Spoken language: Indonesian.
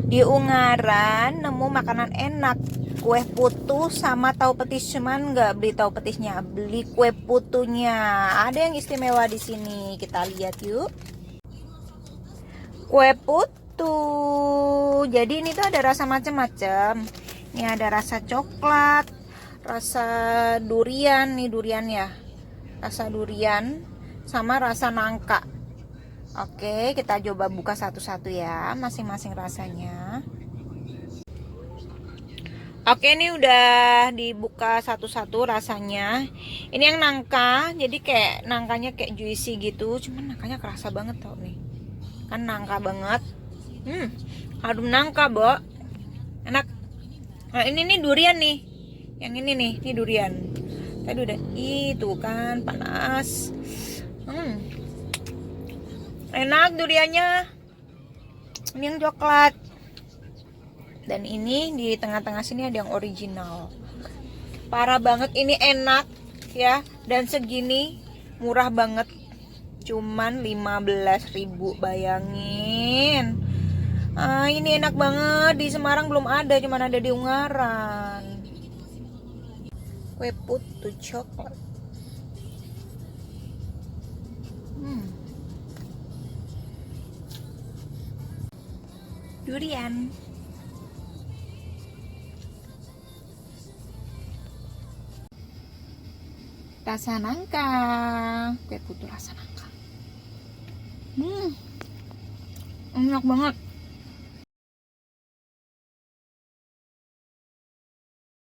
Di Ungaran nemu makanan enak, kue putu sama tahu petis, cuman nggak beli tahu petisnya, beli kue putunya. Ada yang istimewa di sini, kita lihat yuk. Kue putu. Jadi ini tuh ada rasa macam-macam. Ini ada rasa coklat, rasa durian, nih durian ya. Rasa durian sama rasa nangka. Oke, kita coba buka satu-satu ya, masing-masing rasanya. Oke, ini udah dibuka satu-satu rasanya. Ini yang nangka, jadi kayak nangkanya kayak juicy gitu, cuman nangkanya kerasa banget tau nih. Kan nangka banget. Harum nangka, Bo. Enak. Nah, ini nih durian nih. Yang ini durian. Tadi udah itu kan panas. Enak duriannya. Ini yang coklat. Dan ini di tengah-tengah sini ada yang original. Parah banget, ini enak ya, dan segini murah banget. Cuman 15.000, bayangin. Ini enak banget, di Semarang belum ada, cuman ada di Ungaran. Kue putu coklat. Durian. Rasa nangka. Kue putu rasa nangka. Enak banget.